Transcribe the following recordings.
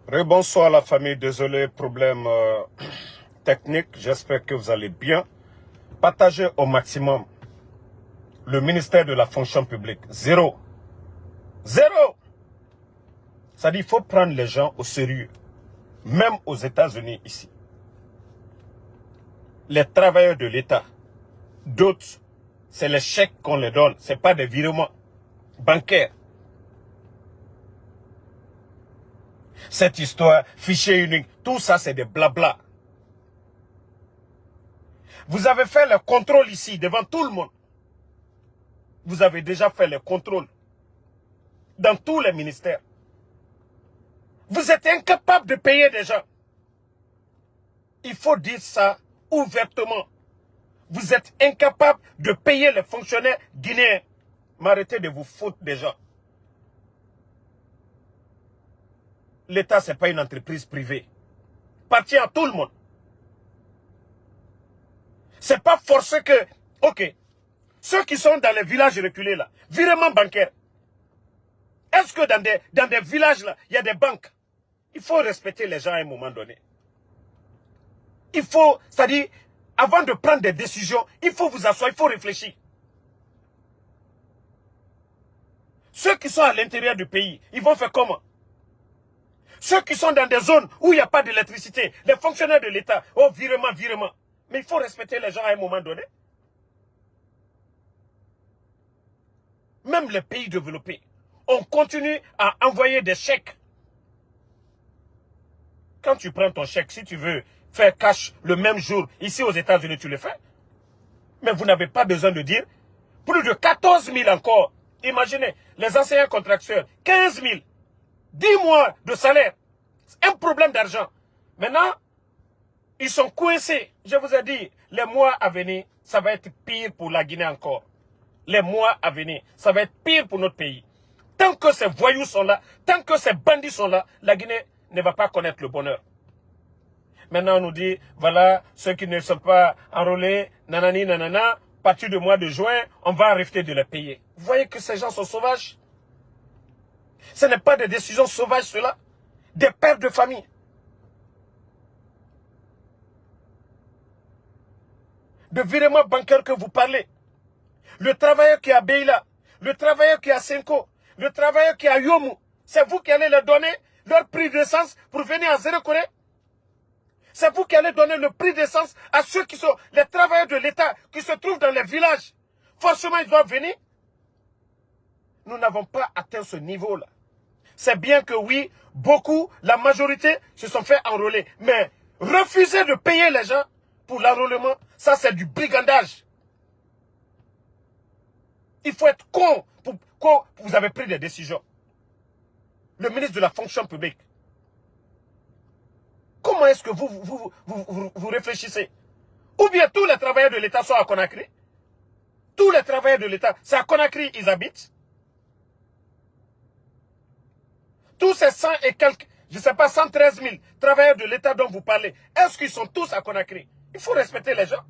Rebonsoir la famille, désolé, problème technique, j'espère que vous allez bien. Partagez au maximum le ministère de la fonction publique. Zéro. Zéro. Ça dit, il faut prendre les gens au sérieux. Même aux États-Unis ici. Les travailleurs de l'État, d'autres, c'est les chèques qu'on les donne, ce n'est pas des virements bancaires. Cette histoire, fichier unique, tout ça c'est des blabla. Vous avez fait le contrôle ici devant tout le monde. Vous avez déjà fait le contrôle dans tous les ministères. Vous êtes incapable de payer des gens. Il faut dire ça ouvertement. Vous êtes incapable de payer les fonctionnaires guinéens. Mais arrêtez de vous foutre des gens. L'État, ce n'est pas une entreprise privée. Partie à tout le monde. Ce n'est pas forcé que... Ok. Ceux qui sont dans les villages reculés là, virement bancaire. Est-ce que dans des villages là, il y a des banques? Il faut respecter les gens à un moment donné. Il faut, c'est-à-dire, avant de prendre des décisions, il faut vous asseoir, il faut réfléchir. Ceux qui sont à l'intérieur du pays, ils vont faire comment? Ceux qui sont dans des zones où il n'y a pas d'électricité, les fonctionnaires de l'État, oh, virement, virement. Mais il faut respecter les gens à un moment donné. Même les pays développés, on continue à envoyer des chèques. Quand tu prends ton chèque, si tu veux faire cash le même jour, ici aux États-Unis, tu le fais. Mais vous n'avez pas besoin de dire plus de 14 000 encore. Imaginez, les enseignants contractuels, 15 000, 10 mois de salaire. Un problème d'argent. Maintenant, ils sont coincés. Je vous ai dit, les mois à venir, ça va être pire pour la Guinée encore. Les mois à venir, ça va être pire pour notre pays. Tant que ces voyous sont là, tant que ces bandits sont là, la Guinée ne va pas connaître le bonheur. Maintenant, on nous dit, voilà, ceux qui ne sont pas enrôlés, nanani, nanana, à partir du mois de juin, on va arrêter de les payer. Vous voyez que ces gens sont sauvages? Ce n'est pas des décisions sauvages, cela. Des pères de famille. De virement bancaire que vous parlez. Le travailleur qui est à Beila, le travailleur qui est à Senko, le travailleur qui est à Yomu, c'est vous qui allez leur donner leur prix d'essence pour venir à Zéro Corée? C'est vous qui allez donner le prix d'essence à ceux qui sont les travailleurs de l'État, qui se trouvent dans les villages. Forcément, ils doivent venir. Nous n'avons pas atteint ce niveau-là. C'est bien que oui, beaucoup, la majorité se sont fait enrôler. Mais refuser de payer les gens pour l'enrôlement, ça c'est du brigandage. Il faut être con pour que vous avez pris des décisions. Le ministre de la fonction publique. Comment est-ce que vous réfléchissez? Ou bien tous les travailleurs de l'État sont à Conakry? Tous les travailleurs de l'État, c'est à Conakry ils habitent? Tous ces 100 et quelques, je ne sais pas, 113 000 travailleurs de l'État dont vous parlez, est-ce qu'ils sont tous à Conakry? Il faut respecter les gens.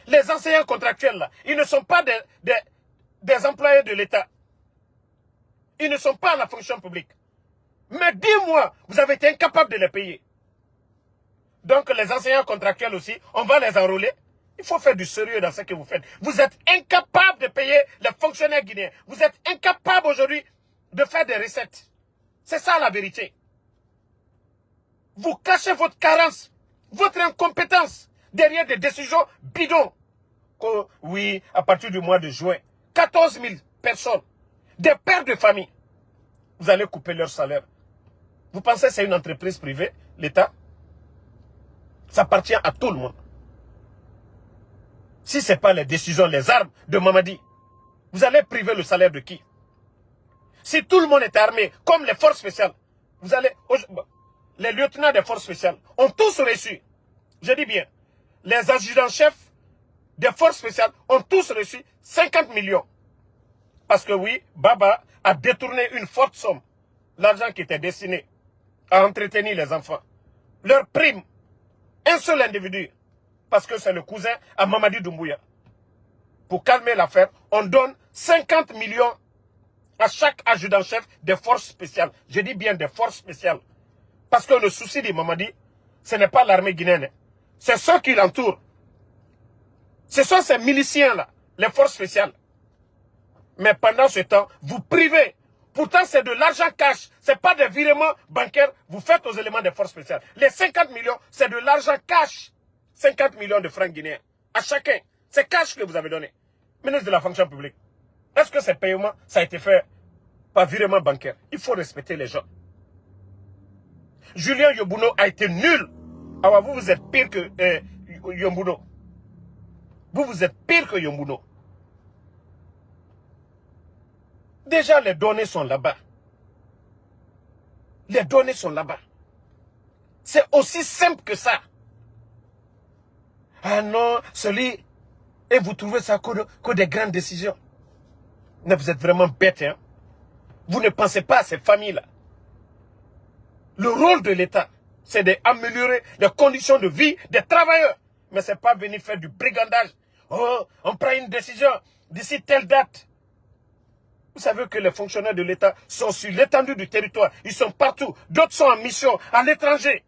Les enseignants contractuels là, ils ne sont pas des employés de l'État. Ils ne sont pas à la fonction publique. Mais 10 mois, vous avez été incapable de les payer. Donc les enseignants contractuels aussi, on va les enrôler. Il faut faire du sérieux dans ce que vous faites. Vous êtes incapable de payer les fonctionnaires guinéens. Vous êtes incapable aujourd'hui de faire des recettes. C'est ça la vérité. Vous cachez votre carence, votre incompétence derrière des décisions bidons. Oui, à partir du mois de juin, 14 000 personnes, des pères de famille, vous allez couper leur salaire. Vous pensez que c'est une entreprise privée, l'État? Ça appartient à tout le monde. Si ce n'est pas les décisions, les armes de Mamadi, vous allez priver le salaire de qui? Si tout le monde est armé, comme les forces spéciales, vous allez... Les lieutenants des forces spéciales ont tous reçu, je dis bien, les adjudants-chefs des forces spéciales ont tous reçu 50 millions. Parce que oui, Baba a détourné une forte somme, l'argent qui était destiné à entretenir les enfants. Leur prime, un seul individu, parce que c'est le cousin à Mamadi Doumbouya. Pour calmer l'affaire, on donne 50 millions à chaque adjudant-chef des forces spéciales. Je dis bien des forces spéciales. Parce que le souci du Mamadi, ce n'est pas l'armée guinéenne. C'est ceux qui l'entourent. Ce sont ces miliciens-là, les forces spéciales. Mais pendant ce temps, vous privez. Pourtant, c'est de l'argent cash. Ce n'est pas des virements bancaires. Vous faites aux éléments des forces spéciales. Les 50 millions, c'est de l'argent cash. 50 millions de francs guinéens. À chacun. C'est cash que vous avez donné. Ministre de la fonction publique. Est-ce que ces paiements, ça a été fait par virement bancaire? Il faut respecter les gens. Julien Yombuno a été nul. Alors vous êtes pire que Yombuno. Vous êtes pire que Yombuno. Déjà, les données sont là-bas. Les données sont là-bas. C'est aussi simple que ça. Ah non, celui... Et vous trouvez ça que des grandes décisions. Mais vous êtes vraiment bête, hein. Vous ne pensez pas à ces familles-là. Le rôle de l'État, c'est d'améliorer les conditions de vie des travailleurs. Mais ce n'est pas venir faire du brigandage. Oh, on prend une décision d'ici telle date. Vous savez que les fonctionnaires de l'État sont sur l'étendue du territoire. Ils sont partout. D'autres sont en mission à l'étranger.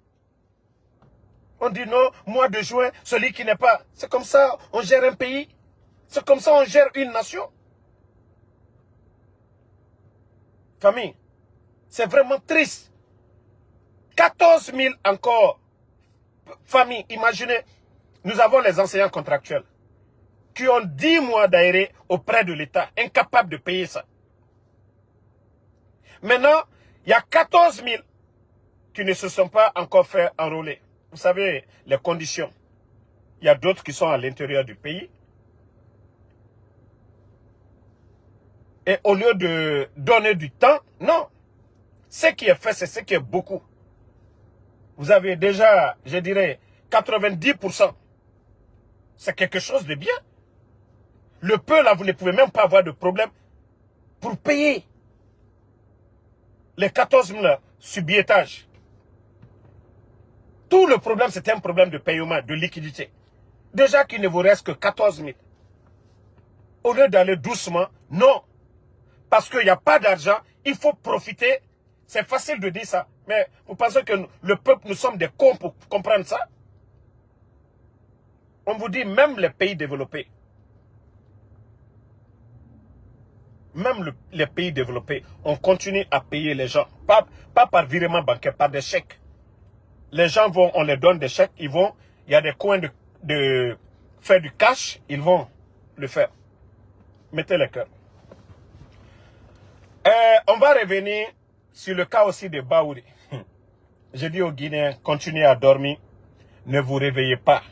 On dit non, mois de juin, celui qui n'est pas... C'est comme ça, on gère un pays. C'est comme ça, on gère une nation. Famille, c'est vraiment triste. 14 000 encore. Famille, imaginez, nous avons les enseignants contractuels qui ont 10 mois d'aéré auprès de l'État, incapables de payer ça. Maintenant, il y a 14 000 qui ne se sont pas encore fait enrôler. Vous savez, les conditions. Il y a d'autres qui sont à l'intérieur du pays. Et au lieu de donner du temps, non. Ce qui est fait, c'est ce qui est beaucoup. Vous avez déjà, je dirais, 90%. C'est quelque chose de bien. Le peu, là, vous ne pouvez même pas avoir de problème pour payer les 14 000 sur billetage. Tout le problème, c'est un problème de paiement, de liquidité. Déjà qu'il ne vous reste que 14 000. Au lieu d'aller doucement, non. Parce qu'il n'y a pas d'argent, il faut profiter. C'est facile de dire ça. Mais vous pensez que le peuple, nous sommes des cons pour comprendre ça? On vous dit, même les pays développés, on continue à payer les gens. Pas par virement bancaire, par des chèques. Les gens vont, on les donne des chèques, ils vont, il y a des coins de faire du cash, ils vont le faire. Mettez les cœurs. On va revenir sur le cas aussi de Baouri. Je dis aux Guinéens, continuez à dormir, ne vous réveillez pas.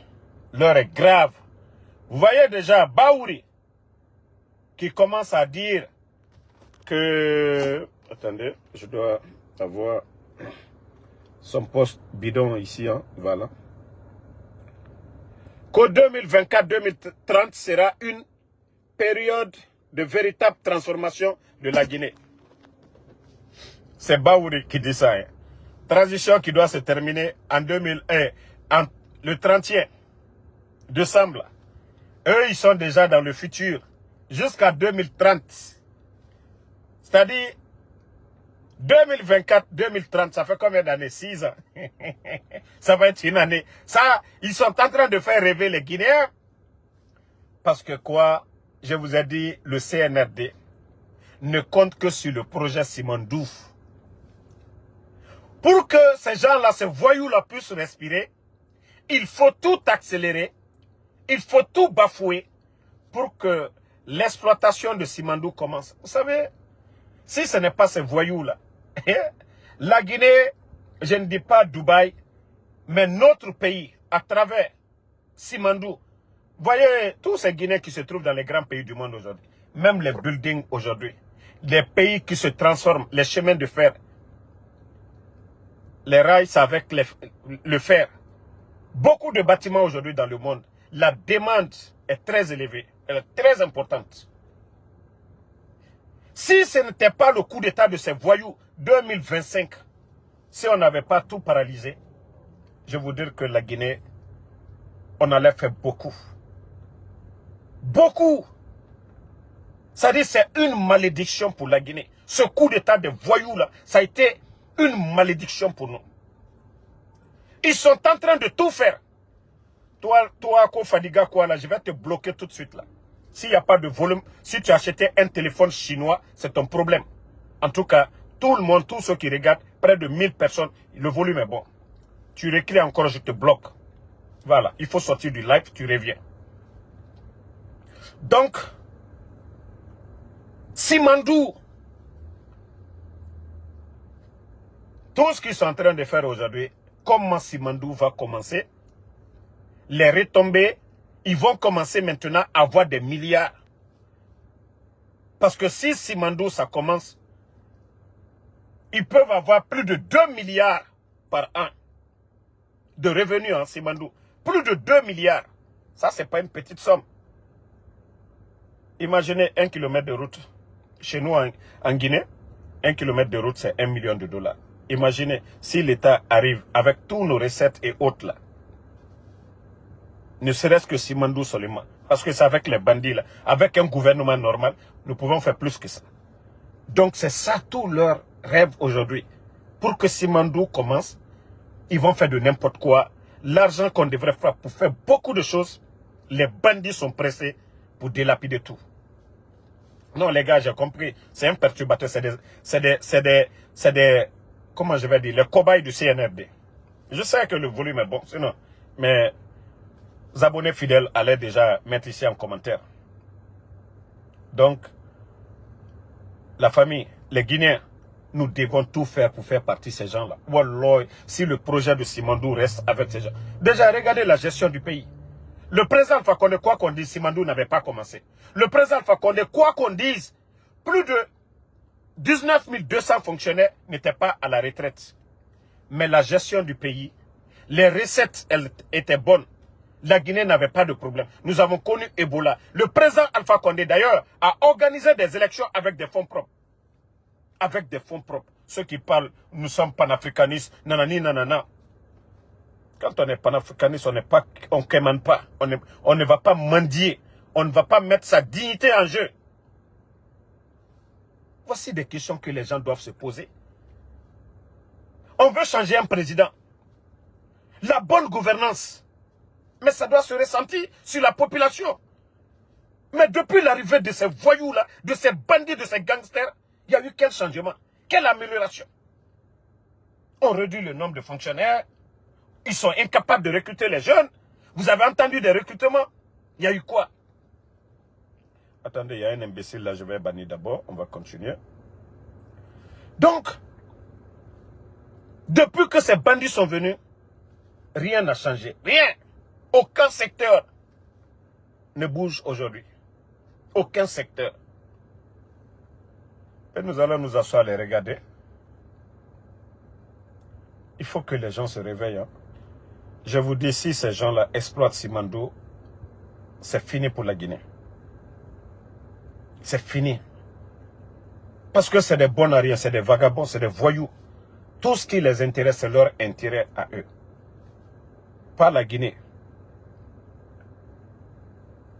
L'heure est grave. Vous voyez déjà Baouri qui commence à dire que... Attendez, je dois avoir son poste bidon ici, hein, voilà. Qu'au 2024-2030 sera une période de véritable transformation de la Guinée. C'est Baouri qui dit ça. Hein. Transition qui doit se terminer en 2001, le 31 décembre. Eux, ils sont déjà dans le futur. Jusqu'à 2030. C'est-à-dire, 2024-2030, ça fait combien d'années? 6 ans. Ça va être une année. Ça, ils sont en train de faire rêver les Guinéens. Parce que quoi? Je vous ai dit, le CNRD ne compte que sur le projet Simandou. Pour que ces gens-là, ces voyous-là puissent respirer, il faut tout accélérer, il faut tout bafouer pour que l'exploitation de Simandou commence. Vous savez, si ce n'est pas ces voyous-là, la Guinée, je ne dis pas Dubaï, mais notre pays, à travers Simandou, voyez tous ces Guinéens qui se trouvent dans les grands pays du monde aujourd'hui, même les buildings aujourd'hui, les pays qui se transforment, les chemins de fer, les rails, c'est avec le fer. Beaucoup de bâtiments aujourd'hui dans le monde, la demande est très élevée, elle est très importante. Si ce n'était pas le coup d'état de ces voyous 2025, si on n'avait pas tout paralysé, je vous dire que la Guinée, on allait faire beaucoup. Beaucoup. Ça dit, c'est une malédiction pour la Guinée. Ce coup d'état de voyous là, ça a été une malédiction pour nous. Ils sont en train de tout faire. Toi, Kofadiga, quoi là, je vais te bloquer tout de suite là. S'il n'y a pas de volume, si tu achetais un téléphone chinois, c'est ton problème. En tout cas, tout le monde, tous ceux qui regardent, près de 1000 personnes, le volume est bon. Tu réclais encore, je te bloque. Voilà, il faut sortir du live, tu reviens. Donc, Simandou, tout ce qu'ils sont en train de faire aujourd'hui, comment Simandou va commencer, les retombées, ils vont commencer maintenant à avoir des milliards. Parce que si Simandou, ça commence, ils peuvent avoir plus de 2 milliards par an de revenus en Simandou. Plus de 2 milliards. Ça, c'est pas une petite somme. Imaginez 1 kilomètre de route. Chez nous, en Guinée, 1 kilomètre de route, c'est 1 million de dollars. Imaginez si l'État arrive avec tous nos recettes et autres là. Ne serait-ce que Simandou seulement. Parce que c'est avec les bandits là. Avec un gouvernement normal, nous pouvons faire plus que ça. Donc c'est ça tout leur rêve aujourd'hui. Pour que Simandou commence, ils vont faire de n'importe quoi. L'argent qu'on devrait faire pour faire beaucoup de choses, les bandits sont pressés pour délapider tout. Non les gars, j'ai compris. C'est un perturbateur. C'est des, comment je vais dire, les cobayes du CNRD. Je sais que le volume est bon, sinon, mais les abonnés fidèles allaient déjà mettre ici en commentaire. Donc, la famille, les Guinéens, nous devons tout faire pour faire partie de ces gens-là. Wallah, si le projet de Simandou reste avec ces gens. Déjà, regardez la gestion du pays. Le président Alpha Condé, quoi qu'on dise, Simandou n'avait pas commencé. Le président Alpha Condé, quoi qu'on dise, plus de 19 200 fonctionnaires n'étaient pas à la retraite. Mais la gestion du pays, les recettes, elles étaient bonnes. La Guinée n'avait pas de problème. Nous avons connu Ebola. Le président Alpha Condé, d'ailleurs, a organisé des élections avec des fonds propres. Avec des fonds propres. Ceux qui parlent, nous sommes panafricanistes, nanani, nanana. Quand on est panafricaniste, on ne quémane pas. On ne va pas mendier. On ne va pas mettre sa dignité en jeu. Voici des questions que les gens doivent se poser. On veut changer un président. La bonne gouvernance. Mais ça doit se ressentir sur la population. Mais depuis l'arrivée de ces voyous-là, de ces bandits, de ces gangsters, il y a eu quel changement? Quelle amélioration? On réduit le nombre de fonctionnaires. Ils sont incapables de recruter les jeunes. Vous avez entendu des recrutements? Il y a eu quoi? Attendez, il y a un imbécile là, je vais bannir d'abord. On va continuer. Donc, depuis que ces bandits sont venus, rien n'a changé. Rien. Aucun secteur ne bouge aujourd'hui. Aucun secteur. Et nous allons nous asseoir et regarder. Il faut que les gens se réveillent. Hein. Je vous dis, si ces gens-là exploitent Simandou, c'est fini pour la Guinée. C'est fini. Parce que c'est des bons à rien, c'est des vagabonds, c'est des voyous. Tout ce qui les intéresse, c'est leur intérêt à eux. Pas la Guinée.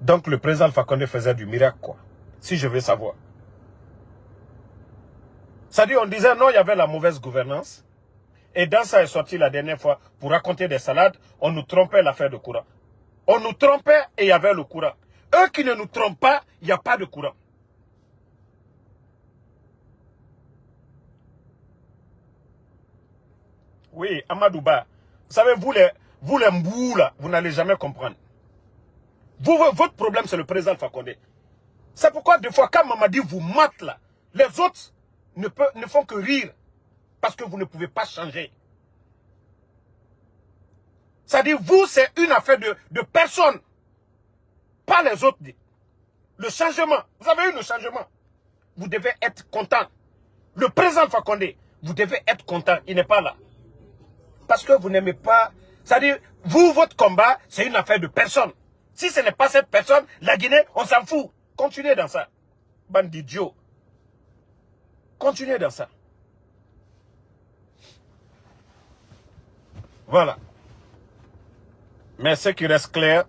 Donc le président Alpha Condé faisait du miracle, quoi. Si je veux savoir. C'est-à-dire, on disait non, il y avait la mauvaise gouvernance. Et dans ça est sorti la dernière fois, pour raconter des salades, on nous trompait l'affaire de courant. On nous trompait et il y avait le courant. Eux qui ne nous trompent pas, il n'y a pas de courant. Oui, Amadouba. Vous savez, vous les mbous là, vous n'allez jamais comprendre. Votre problème, c'est le président Alpha Condé. C'est pourquoi des fois, quand Mamadi vous mate là, les autres ne font que rire. Parce que vous ne pouvez pas changer. C'est-à-dire, vous, c'est une affaire de personne. Pas les autres. Le changement. Vous avez eu le changement. Vous devez être content. Le président Alpha Condé, vous devez être content. Il n'est pas là. Parce que vous n'aimez pas. C'est-à-dire, vous, votre combat, c'est une affaire de personne. Si ce n'est pas cette personne, la Guinée, on s'en fout. Continuez dans ça. Bande d'idiots. Continuez dans ça. Voilà. Mais ce qui reste clair,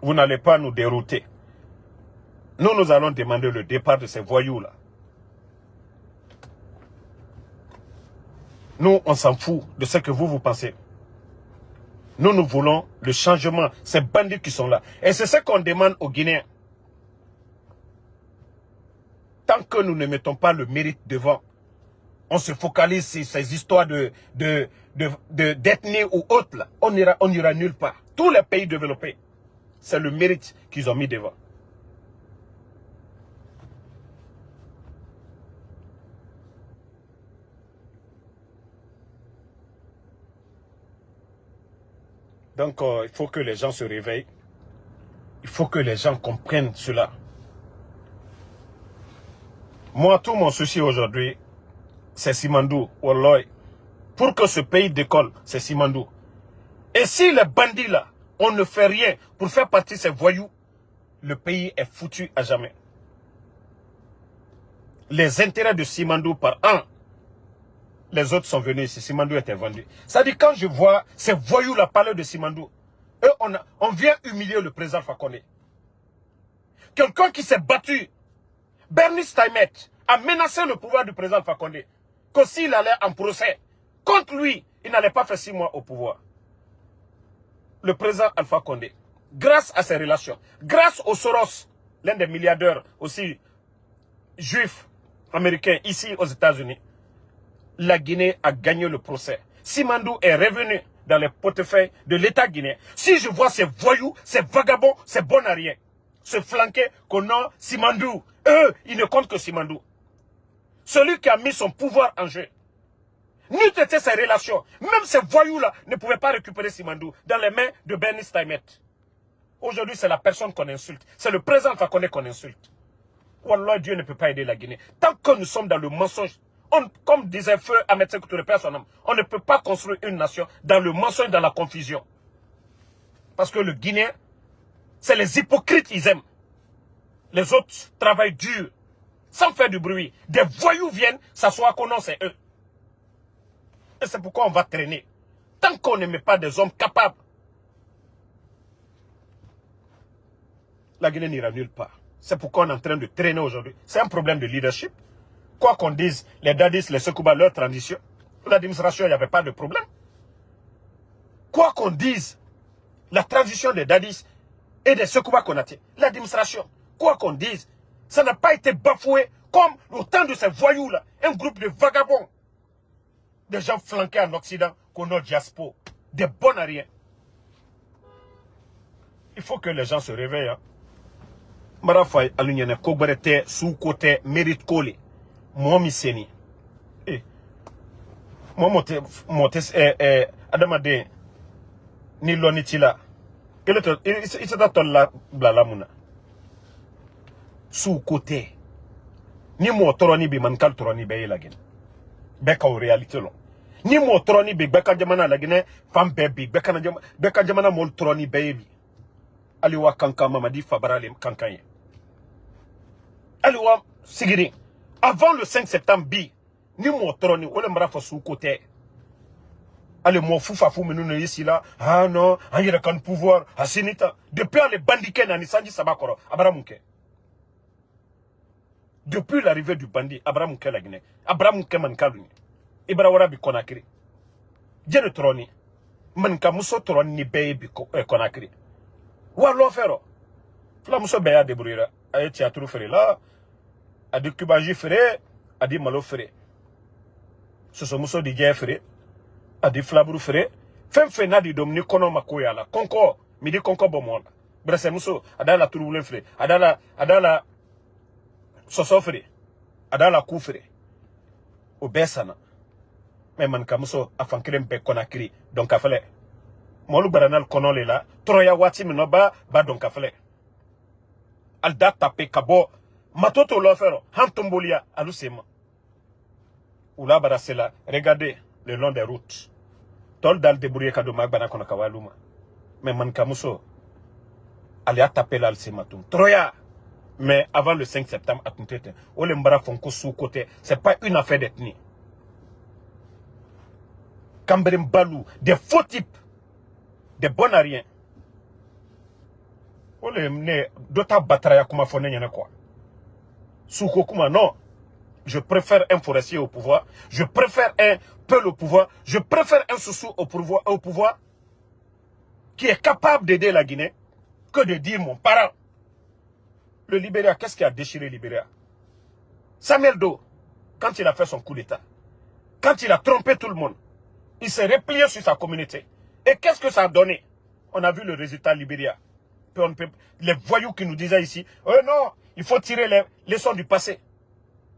vous n'allez pas nous dérouter. Nous allons demander le départ de ces voyous-là. Nous, on s'en fout de ce que vous pensez. Nous voulons le changement. Ces bandits qui sont là. Et c'est ce qu'on demande aux Guinéens. Tant que nous ne mettons pas le mérite devant, on se focalise sur ces histoires d'ethnie ou autres, là. On n'ira nulle part. Tous les pays développés, c'est le mérite qu'ils ont mis devant. Donc, il faut que les gens se réveillent. Il faut que les gens comprennent cela. Moi, tout mon souci aujourd'hui, c'est Simandou, Walloy. Pour que ce pays décolle, c'est Simandou. Et si les bandits là, on ne fait rien pour faire partie de ces voyous, le pays est foutu à jamais. Les intérêts de Simandou par an, les autres sont venus ici, Simandou était vendu. Ça dit quand je vois ces voyous là parler de Simandou, eux, on vient humilier le président Fakonde. Quelqu'un qui s'est battu, Bernice Taimet, a menacé le pouvoir du président Fakonde, que s'il allait en procès contre lui, il n'allait pas faire 6 mois au pouvoir. Le président Alpha Condé, grâce à ses relations, grâce au Soros, l'un des milliardaires aussi juifs américains ici aux États-Unis, la Guinée a gagné le procès. Simandou est revenu dans les portefeuilles de l'État guinéen. Si je vois ces voyous, ces vagabonds, ces bons à rien, se flanquer qu'on a Simandou, eux, ils ne comptent que Simandou. Celui qui a mis son pouvoir en jeu. N'eût été ses relations, même ces voyous-là ne pouvaient pas récupérer Simandou dans les mains de Bernice Taimet. Aujourd'hui, c'est la personne qu'on insulte. C'est le président Fakonde qu'on insulte. Wallah, Dieu ne peut pas aider la Guinée. Tant que nous sommes dans le mensonge, comme disait Feu Ahmed Sékou Touré, son âme, on ne peut pas construire une nation dans le mensonge, dans la confusion. Parce que le Guinéen, c'est les hypocrites, ils aiment. Les autres travaillent dur, sans faire du bruit. Des voyous viennent s'asseoir qu'on c'est eux. Et c'est pourquoi on va traîner. Tant qu'on ne met pas des hommes capables, la Guinée n'ira nulle part. C'est pourquoi on est en train de traîner aujourd'hui. C'est un problème de leadership. Quoi qu'on dise, les Dadis, les Sekouba, leur transition, l'administration, il n'y avait pas de problème. Quoi qu'on dise, la transition des Dadis et des Sekouba Konaté, l'administration, quoi qu'on dise, ça n'a pas été bafoué comme au temps de ces voyous-là, un groupe de vagabonds, des gens flanqués en Occident, qu'on a diaspora, des bons à rien. Il faut que les gens se réveillent. Hein. Marafay alunyane kobarete sous côté mérite collé. Moi miseni. Moi monte adamade ni lonitila. Il se datol la blalamuna. Sous côté. Ni mo toroni bi man kal toroni be lagen. Beka en réalité long. Ni mo toroni bi beka jamana lagene fam bebi beka jamana mol toroni bebi. Aliwa kanka mamadi fabarale kankanye. Aliwa sigiri. Avant le 5 septembre bi ni mo toroni ole mrafa sous côté. Allez mo foufa fou menou ici là. Ah non, ayira kan pouvoir asinita. Depuis les bandiken na nisanji sabakoro abaramunke. Depuis l'arrivée du bandit, Abraham Mouké la Guinée, Abraham Mouké Mankaluni, Ibrahim bi Konakri, Dieu le trône, Manka Mousso trône ni Beye bi Konakri. Wallo Ferro, Flamuso Beya de Bruyera, a été à Troufere là, a dit Kubaji Ferre, a dit Malo Ferre. Ce sont Mousso di Ferre, a dit Flabrou Ferre, Fem na di Domini Kono Makoya la, Conco, Midi Conco Bomon, Bresse Mousso, Adala Trouboulen Ferre, Adala Sosofre, adala koufre, au Bessana. Mais man kamuso afankrem pe konakri, donc afale. Molu baranal konole la, troya wati minoba, ba donc afale. Alda tape kabo, matoto l'ofero, hantombolia, alusema. Oula barasela, regardez le long des routes. Tol dal debrouiller kado magbana konakawaluma. Mais man kamuso, alia tape la alsematum. Troya! Mais avant le 5 septembre, à Tuntete, Olembara Fonko sous côté, c'est pas une affaire d'ethnie. Kamberem Balou, des faux types, des bons à rien. Dota Batraya kuma fone nyane quoi. Souko kuma non. Je préfère un forestier au pouvoir. Je préfère un Peul au pouvoir. Je préfère un Soussou au pouvoir qui est capable d'aider la Guinée que de dire mon parent. Le Libéria, qu'est-ce qui a déchiré le Libéria? Samuel Doe, quand il a fait son coup d'État, quand il a trompé tout le monde, il s'est replié sur sa communauté. Et qu'est-ce que ça a donné? On a vu le résultat Libéria. Les voyous qui nous disaient ici, oh non, il faut tirer les leçons du passé.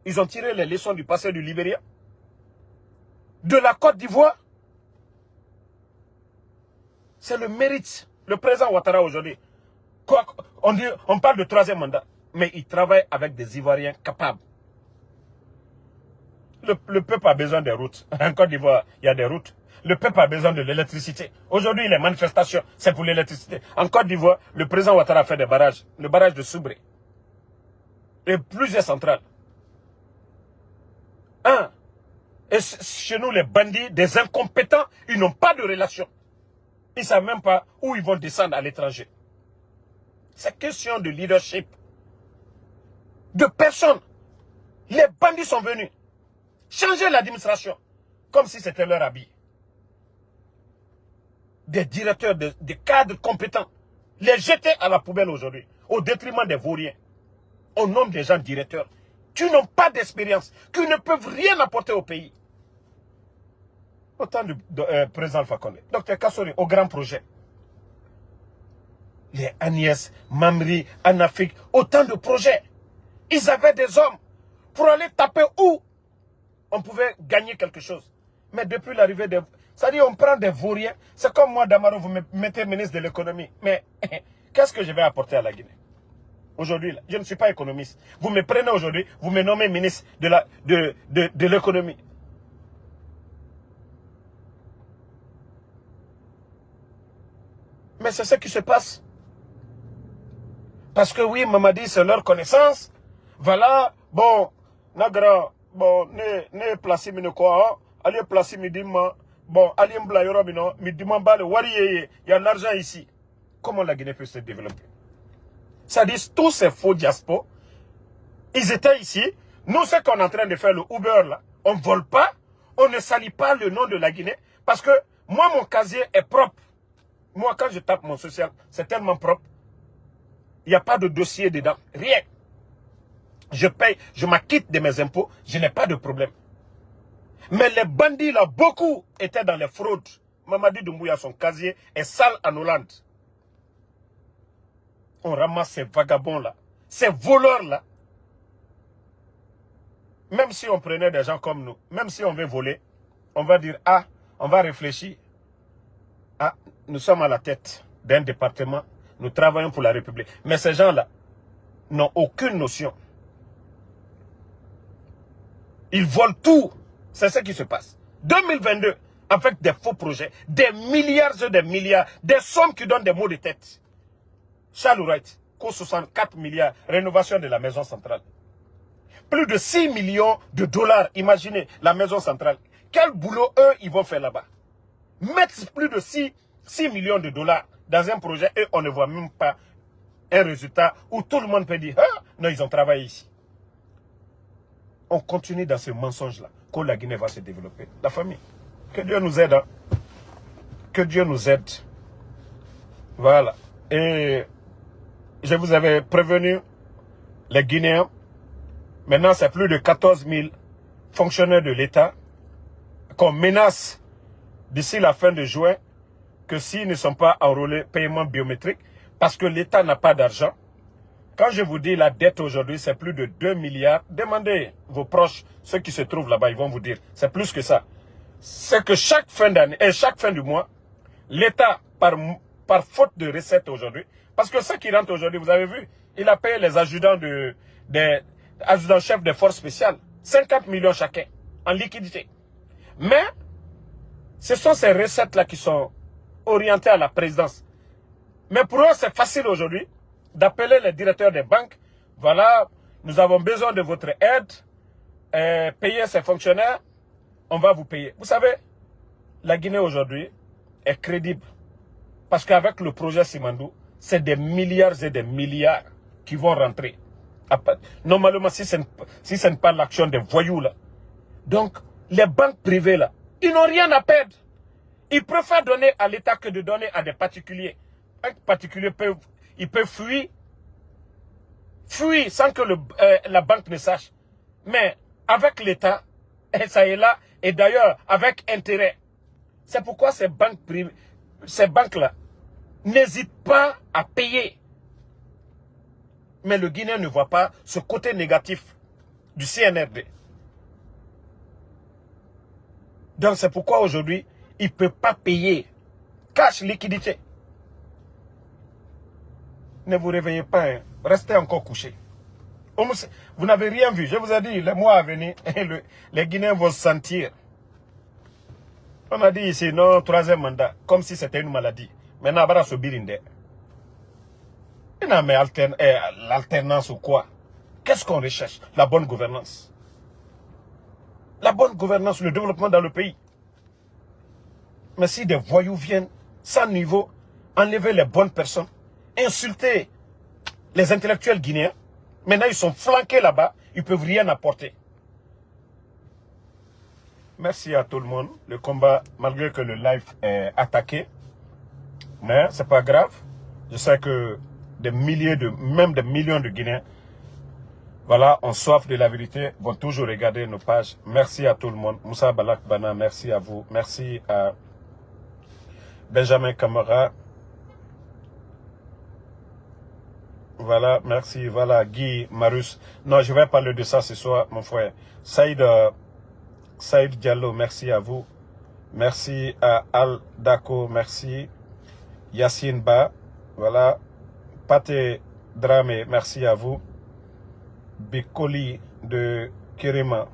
Ils ont tiré les leçons du passé du Libéria. De la Côte d'Ivoire. C'est le mérite. Le président Ouattara aujourd'hui, on parle de troisième mandat, mais il travaille avec des Ivoiriens capables. Le peuple a besoin des routes. En Côte d'Ivoire, il y a des routes. Le peuple a besoin de l'électricité. Aujourd'hui, les manifestations, c'est pour l'électricité. En Côte d'Ivoire, le président Ouattara a fait des barrages. Le barrage de Soubré. Et plusieurs centrales. Et chez nous, les bandits, des incompétents, ils n'ont pas de relation. Ils ne savent même pas où ils vont descendre à l'étranger. C'est question de leadership. De personnes. Les bandits sont venus changer l'administration comme si c'était leur habit. Des directeurs, des cadres compétents, les jeter à la poubelle aujourd'hui, au détriment des vauriens. On nomme des gens directeurs qui n'ont pas d'expérience, qui ne peuvent rien apporter au pays. Autant du président Alpha Condé, Dr Kassori, au grand projet. Les Agnès, Mamri, Anafik, autant de projets. Ils avaient des hommes pour aller taper où on pouvait gagner quelque chose. Mais depuis l'arrivée des... C'est-à-dire on prend des vauriens. C'est comme moi, Damaro, vous me mettez ministre de l'économie. Mais qu'est-ce que je vais apporter à la Guinée? Aujourd'hui, je ne suis pas économiste. Vous me prenez aujourd'hui, vous me nommez ministre de l'économie. Mais c'est ce qui se passe. Parce que oui, Mamadi, c'est leur connaissance. Voilà, bon, Nagra, bon, ne placé mine quoi, allez placer midima, bon, allez m'blaïro mino, midima bale, wariye, il y a l'argent ici. Comment la Guinée peut se développer? Ça dit, tous ces faux diaspos, ils étaient ici. Nous, ce qu'on est en train de faire, le Uber là, on ne vole pas, on ne salit pas le nom de la Guinée, parce que moi, mon casier est propre. Moi, quand je tape mon social, c'est tellement propre. Il n'y a pas de dossier dedans. Rien. Je paye, je m'acquitte de mes impôts, je n'ai pas de problème. Mais les bandits là, beaucoup étaient dans les fraudes. Mamadi Doumbouya, son casier est sale en Hollande. On ramasse ces vagabonds là, ces voleurs là. Même si on prenait des gens comme nous, même si on veut voler, on va dire, ah, on va réfléchir. Ah, nous sommes à la tête d'un département, nous travaillons pour la République. Mais ces gens-là n'ont aucune notion. Ils volent tout. C'est ce qui se passe. 2022, avec des faux projets, des milliards et des milliards, des sommes qui donnent des maux de tête. Charles Wright, coûte 64 milliards, rénovation de la maison centrale. Plus de 6 millions de dollars, imaginez, la maison centrale. Quel boulot, eux, ils vont faire là-bas? Mettre plus de 6 millions de dollars dans un projet et on ne voit même pas un résultat où tout le monde peut dire, ah, non, ils ont travaillé ici. On continue dans ce mensonge-là, que la Guinée va se développer. La famille, que Dieu nous aide. Hein? Que Dieu nous aide. Voilà. Et je vous avais prévenu, les Guinéens, maintenant c'est plus de 14 000 fonctionnaires de l'État qu'on menace d'ici la fin de juin que s'ils ne sont pas enrôlés paiement biométrique, parce que l'État n'a pas d'argent. Quand je vous dis la dette aujourd'hui, c'est plus de 2 milliards. Demandez vos proches, ceux qui se trouvent là-bas, ils vont vous dire. C'est plus que ça. C'est que chaque fin d'année et chaque fin du mois, l'État, par faute de recettes aujourd'hui, parce que ceux qui rentrent aujourd'hui, vous avez vu, il a payé les adjudants chefs des forces spéciales. 50 millions chacun, en liquidité. Mais, ce sont ces recettes-là qui sont orientées à la présidence. Mais pour eux, c'est facile aujourd'hui d'appeler les directeurs des banques. Voilà, nous avons besoin de votre aide. Payer ces fonctionnaires, on va vous payer. Vous savez, la Guinée aujourd'hui est crédible. Parce qu'avec le projet Simandou, c'est des milliards et des milliards qui vont rentrer. Normalement, si ce n'est pas l'action des voyous là. Donc, les banques privées là, ils n'ont rien à perdre. Ils préfèrent donner à l'État que de donner à des particuliers. Un particulier peut fuir sans que la banque ne sache. Mais avec l'État, ça est là, et d'ailleurs avec intérêt. C'est pourquoi ces banques-là n'hésitent pas à payer. Mais le Guinéen ne voit pas ce côté négatif du CNRD. Donc c'est pourquoi aujourd'hui, il ne peut pas payer. Cash, liquidité. Ne vous réveillez pas, hein. Restez encore couché. Vous n'avez rien vu. Je vous ai dit, les mois à venir, les Guinéens vont se sentir. On a dit ici, non, 3e mandat, comme si c'était une maladie. Maintenant, on va se birinde. Non, mais l'alternance ou quoi? Qu'est-ce qu'on recherche? La bonne gouvernance. La bonne gouvernance, le développement dans le pays. Mais si des voyous viennent, sans niveau, enlever les bonnes personnes, insulter les intellectuels guinéens, maintenant ils sont flanqués là-bas, ils ne peuvent rien apporter. Merci à tout le monde. Le combat, malgré que le live est attaqué, mais c'est pas grave. Je sais que même des millions de Guinéens, voilà, ont soif de la vérité, vont toujours regarder nos pages. Merci à tout le monde. Moussa Balak Bana, merci à vous. Merci à Benjamin Camara. Voilà, merci. Voilà, Guy Marus. Non, je vais parler de ça ce soir, mon frère. Saïd Diallo, merci à vous. Merci à Al Dako, merci. Yassine Ba, voilà. Pate Dramé, merci à vous. Bikoli de Kirima,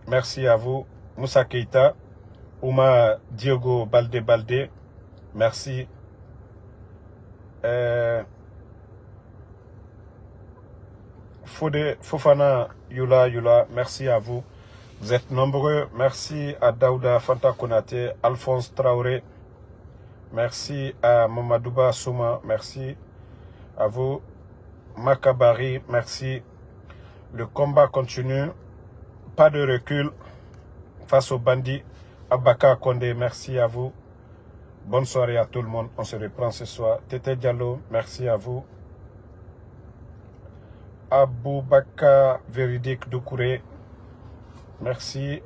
merci à vous. Moussa Keita, Ouma Diogo Balde, merci. Fofana Yula, merci à vous. Vous êtes nombreux. Merci à Daouda Fanta Konate, Alphonse Traoré. Merci à Mamadouba Souma, merci à vous. Makabari, merci. Le combat continue. Pas de recul face aux bandits. Abaka Kondé, merci à vous. Bonne soirée à tout le monde. On se reprend ce soir. Tete Diallo, merci à vous. Aboubaka Véridique Doucouré, merci.